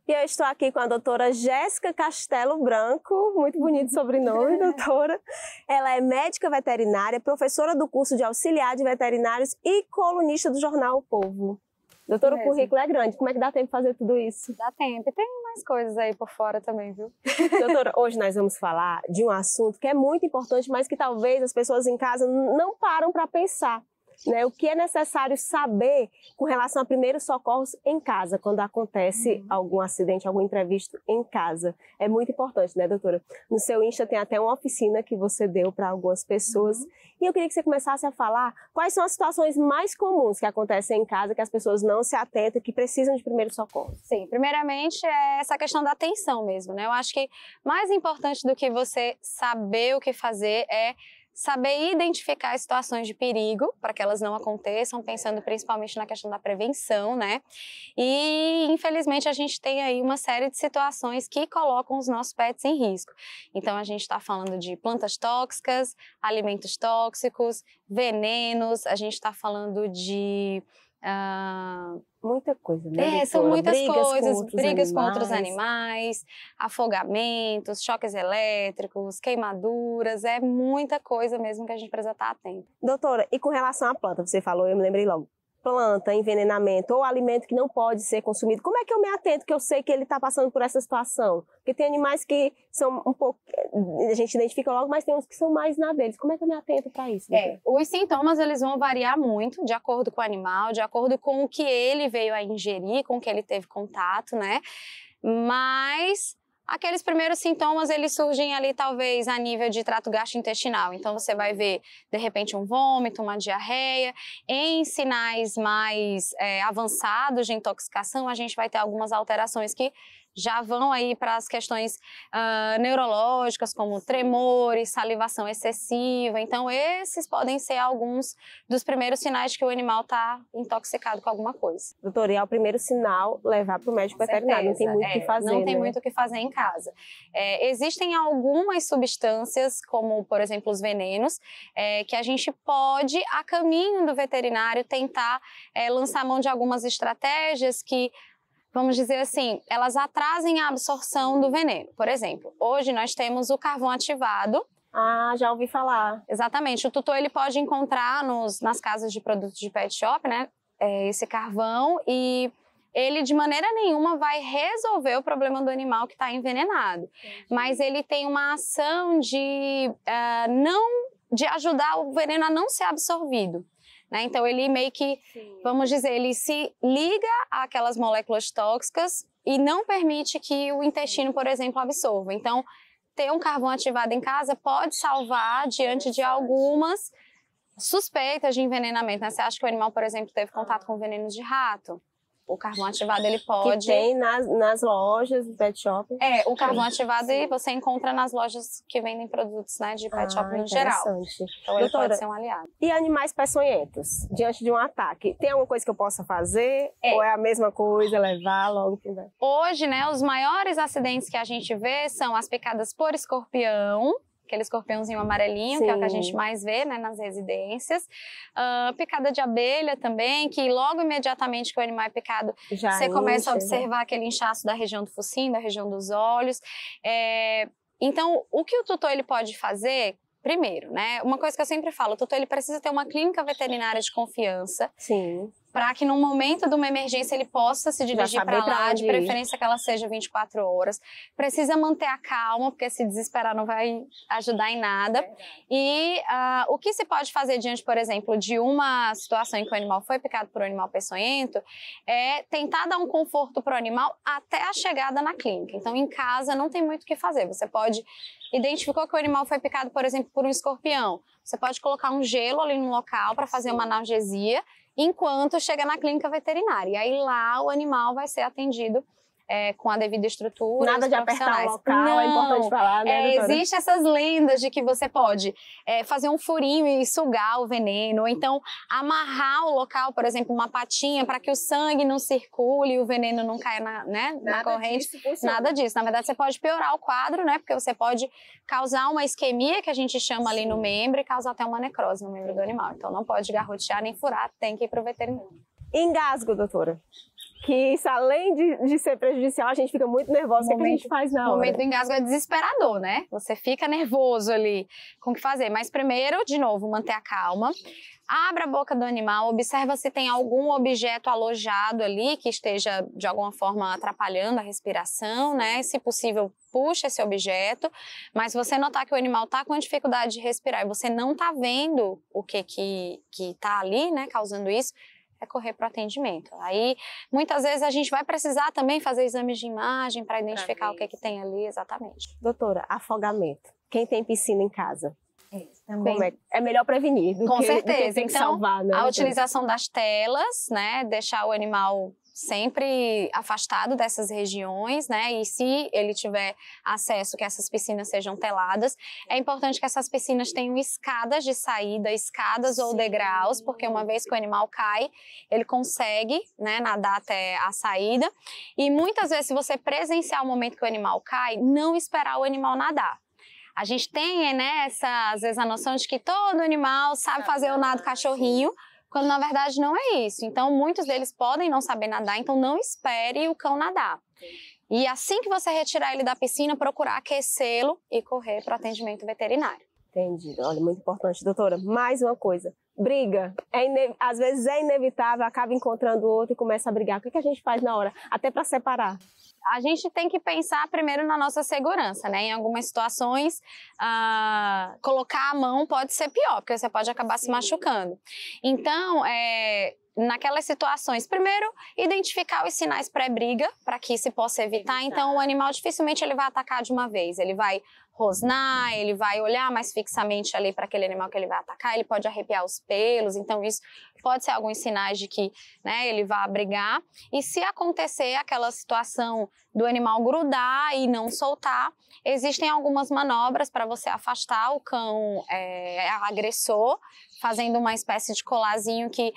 E eu estou aqui com a doutora Jéssica Castelo Branco, muito bonito sobrenome, doutora. Ela é médica veterinária, professora do curso de auxiliar de veterinários e colunista do jornal O Povo. Doutora, o currículo é grande, como é que dá tempo de fazer tudo isso? Dá tempo, e tem mais coisas aí por fora também, viu? Doutora, hoje nós vamos falar de um assunto que é muito importante, mas que talvez as pessoas em casa não param para pensar. Né, o que é necessário saber com relação a primeiros socorros em casa, quando acontece algum acidente, algum imprevisto em casa. É muito importante, né, doutora? No seu Insta tem até uma oficina que você deu para algumas pessoas. E eu queria que você começasse a falar quais são as situações mais comuns que acontecem em casa, que as pessoas não se atentam, que precisam de primeiros socorros. Sim, primeiramente é essa questão da atenção mesmo, né? Eu acho que mais importante do que você saber o que fazer é saber identificar situações de perigo para que elas não aconteçam, pensando principalmente na questão da prevenção, né? E, infelizmente, a gente tem aí uma série de situações que colocam os nossos pets em risco. Então, a gente está falando de plantas tóxicas, alimentos tóxicos, venenos, a gente está falando de... muita coisa, né? São muitas coisas, brigas com animais. outros animais, afogamentos, choques elétricos, queimaduras, é muita coisa mesmo que a gente precisa estar atento. Doutora, e com relação à planta, você falou, eu me lembrei logo, planta, envenenamento ou alimento que não pode ser consumido, como é que eu me atento que eu sei que ele está passando por essa situação? Porque tem animais que são um pouco, a gente identifica logo, mas tem uns que são mais na deles. Como é que eu me atento para isso? Os sintomas eles vão variar muito de acordo com o animal, de acordo com o que ele veio a ingerir, com o que ele teve contato, né? Mas aqueles primeiros sintomas, eles surgem ali talvez a nível de trato gastrointestinal. Então, você vai ver, de repente, um vômito, uma diarreia. Em sinais mais avançados de intoxicação, a gente vai ter algumas alterações que já vão aí para as questões neurológicas, como tremores, salivação excessiva. Então, esses podem ser alguns dos primeiros sinais de que o animal está intoxicado com alguma coisa. Doutora, e é o primeiro sinal levar para o médico veterinário, não tem muito o que fazer, não tem né? muito o que fazer em casa. Existem algumas substâncias, como, por exemplo, os venenos, que a gente pode, a caminho do veterinário, tentar lançar mão de algumas estratégias que, vamos dizer assim, elas atrasem a absorção do veneno. Por exemplo, hoje nós temos o carvão ativado. Ah, já ouvi falar. Exatamente. O tutor ele pode encontrar nas casas de produtos de pet shop, né, esse carvão, e ele de maneira nenhuma vai resolver o problema do animal que está envenenado. Entendi. Mas ele tem uma ação de ajudar o veneno a não ser absorvido. Né? Então, ele meio que, vamos dizer, ele se liga àquelas moléculas tóxicas e não permite que o intestino, por exemplo, absorva. Então, ter um carvão ativado em casa pode salvar diante de algumas suspeitas de envenenamento. Né? Você acha que o animal, por exemplo, teve contato com venenos de rato? O carvão ativado, ele pode... Que tem nas lojas do pet shop. O carvão ativado você encontra nas lojas que vendem produtos, né, de pet shop no geral. Então, ele pode ser um aliado. E animais peçonhentos, diante de um ataque? Tem alguma coisa que eu possa fazer? Ou é a mesma coisa, levar logo? Hoje, né, os maiores acidentes que a gente vê são as picadas por escorpião, aquele escorpiãozinho amarelinho, que é o que a gente mais vê, né, nas residências. Picada de abelha também, que logo imediatamente que o animal é picado, você começa a observar aquele inchaço da região do focinho, da região dos olhos. Então, o que o tutor ele pode fazer, primeiro, né, uma coisa que eu sempre falo, o tutor ele precisa ter uma clínica veterinária de confiança. Sim. Para que no momento de uma emergência ele possa se dirigir para lá, de preferência que ela seja 24 horas. Precisa manter a calma, porque se desesperar não vai ajudar em nada. E o que se pode fazer diante, por exemplo, de uma situação em que o animal foi picado por um animal peçonhento, é tentar dar um conforto para o animal até a chegada na clínica. Então, em casa não tem muito o que fazer. Você pode identificar que o animal foi picado, por exemplo, por um escorpião. Você pode colocar um gelo ali no local para fazer uma analgesia, enquanto chega na clínica veterinária. E aí lá o animal vai ser atendido com a devida estrutura. Nada de apertar o local, não, é importante falar, né, doutora? Existem essas lendas de que você pode fazer um furinho e sugar o veneno, ou então amarrar o local, por exemplo, uma patinha, para que o sangue não circule e o veneno não caia na corrente. Nada disso. Na verdade, você pode piorar o quadro, né? Porque você pode causar uma isquemia, que a gente chama ali no membro, e causar até uma necrose no membro do animal. Então, não pode garrotear nem furar, tem que ir para o veterinário. Engasgo, doutora. que isso, além de ser prejudicial, a gente fica muito nervosa. O que, é que a gente faz na hora? O momento do engasgo é desesperador, né? Você fica nervoso ali com o que fazer. Mas primeiro, de novo, manter a calma. Abra a boca do animal, observa se tem algum objeto alojado ali que esteja, de alguma forma, atrapalhando a respiração, né? Se possível, puxa esse objeto. Mas se você notar que o animal está com dificuldade de respirar e você não está vendo o que está ali, né, causando isso, é correr para o atendimento. Aí, muitas vezes, a gente vai precisar também fazer exames de imagem para identificar o que tem ali exatamente. Doutora, afogamento. Quem tem piscina em casa? Também. É melhor prevenir do que certeza. Tem que salvar, né? A utilização das telas, né? Deixar o animal sempre afastado dessas regiões, né? E se ele tiver acesso, que essas piscinas sejam teladas. É importante que essas piscinas tenham escadas de saída, escadas ou degraus, porque uma vez que o animal cai, ele consegue, né, nadar até a saída. E muitas vezes, se você presenciar o momento que o animal cai, não esperar o animal nadar. A gente tem, né, às vezes a noção de que todo animal sabe fazer o nado cachorrinho, quando na verdade não é isso. Então, muitos deles podem não saber nadar, então não espere o cão nadar. E assim que você retirar ele da piscina, procurar aquecê-lo e correr para o atendimento veterinário. Entendido. Olha, muito importante. Doutora, mais uma coisa. Briga. Às vezes é inevitável, acaba encontrando o outro e começa a brigar. O que a gente faz na hora? Até para separar. A gente tem que pensar primeiro na nossa segurança, né? Em algumas situações, colocar a mão pode ser pior, porque você pode acabar se machucando. Então, naquelas situações, primeiro, identificar os sinais pré-briga, para que se possa evitar. Então, o animal dificilmente ele vai atacar de uma vez. Ele vai rosnar, ele vai olhar mais fixamente ali para aquele animal que ele vai atacar, ele pode arrepiar os pelos, então isso pode ser alguns sinais de que, né, ele vai brigar. E se acontecer aquela situação do animal grudar e não soltar, existem algumas manobras para você afastar o cão agressor, fazendo uma espécie de colarzinho que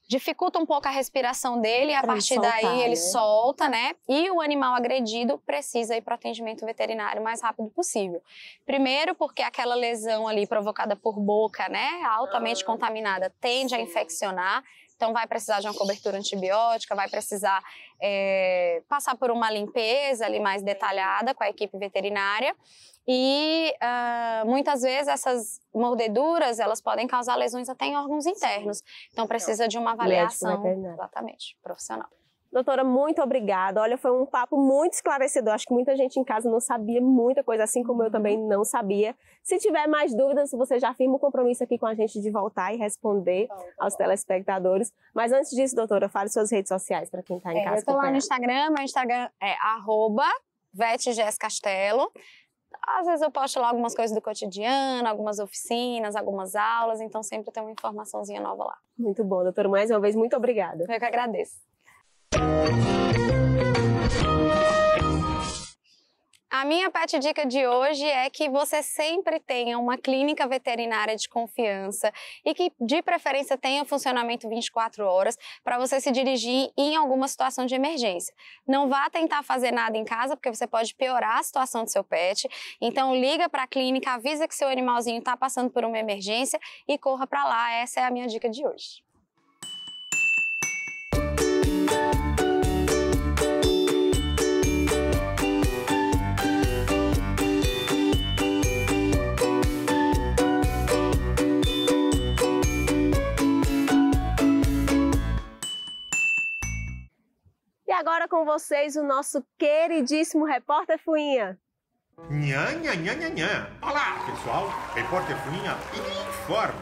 dificulta um pouco a respiração dele e a partir daí ele solta, né? E o animal agredido precisa ir para o atendimento veterinário o mais rápido possível. Primeiro porque aquela lesão ali provocada por boca, né, altamente contaminada, tende a infeccionar. Então vai precisar de uma cobertura antibiótica, vai precisar passar por uma limpeza ali mais detalhada com a equipe veterinária. E muitas vezes essas mordeduras, elas podem causar lesões até em órgãos internos. Então precisa de uma avaliação exatamente profissional. Doutora, muito obrigada. Olha, foi um papo muito esclarecedor. Acho que muita gente em casa não sabia muita coisa, assim como eu também não sabia. Se tiver mais dúvidas, você já firma o compromisso aqui com a gente de voltar e responder aos telespectadores. Mas antes disso, doutora, fale suas redes sociais para quem está em casa. Eu estou lá no Instagram, meu Instagram é @VetGesCastelo. Às vezes eu posto lá algumas coisas do cotidiano, algumas oficinas, algumas aulas, então sempre tem uma informaçãozinha nova lá. Muito bom, doutora. Mais uma vez, muito obrigada. Eu que agradeço. A minha pet dica de hoje é que você sempre tenha uma clínica veterinária de confiança e que, de preferência, tenha funcionamento 24 horas para você se dirigir em alguma situação de emergência. Não vá tentar fazer nada em casa, porque você pode piorar a situação do seu pet. Então, liga para a clínica, avisa que seu animalzinho está passando por uma emergência e corra para lá. Essa é a minha dica de hoje. E agora com vocês o nosso queridíssimo repórter Fuinha. Nha, nha, nha, nha, nha. Olá, pessoal. Repórter Fuinha informa.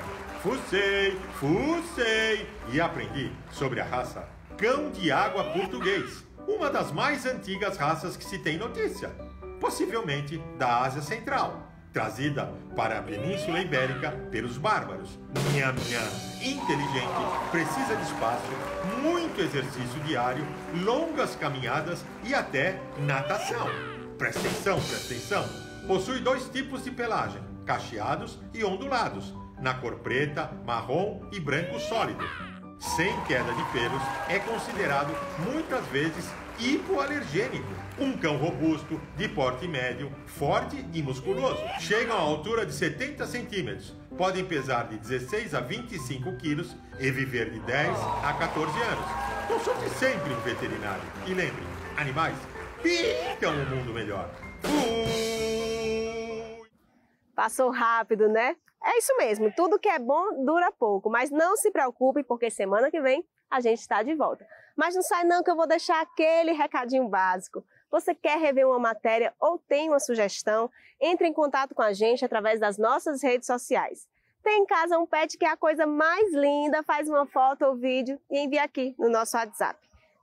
Fucei e aprendi sobre a raça cão de água português, uma das mais antigas raças que se tem notícia, possivelmente da Ásia Central, trazida para a Península Ibérica pelos bárbaros. Nham, nham. Inteligente, precisa de espaço, muito exercício diário, longas caminhadas e até natação. Presta atenção, presta atenção. Possui 2 tipos de pelagem, cacheados e ondulados, na cor preta, marrom e branco sólido. Sem queda de pelos, é considerado muitas vezes hipoalergênico. Um cão robusto, de porte médio, forte e musculoso. Chegam à altura de 70 centímetros. Podem pesar de 16 a 25 quilos e viver de 10 a 14 anos. Consulte sempre um veterinário. E lembre, animais ficam um mundo melhor. Passou rápido, né? É isso mesmo, tudo que é bom dura pouco, mas não se preocupe porque semana que vem a gente está de volta. Mas não sai não que eu vou deixar aquele recadinho básico. Você quer rever uma matéria ou tem uma sugestão? Entre em contato com a gente através das nossas redes sociais. Tem em casa um pet que é a coisa mais linda, faz uma foto ou vídeo e envia aqui no nosso WhatsApp.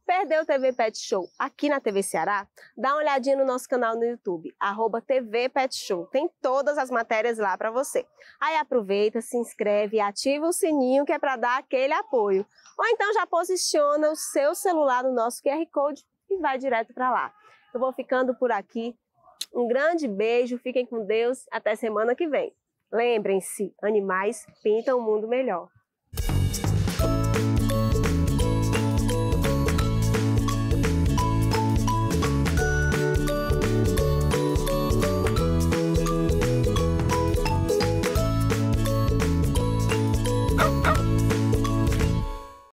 Perdeu o TV Pet Show aqui na TV Ceará? Dá uma olhadinha no nosso canal no YouTube, @TV Pet Show. Tem todas as matérias lá para você. Aí aproveita, se inscreve e ativa o sininho que é para dar aquele apoio. Ou então já posiciona o seu celular no nosso QR Code e vai direto para lá. Eu vou ficando por aqui. Um grande beijo, fiquem com Deus, até semana que vem. Lembrem-se, animais pintam um mundo melhor.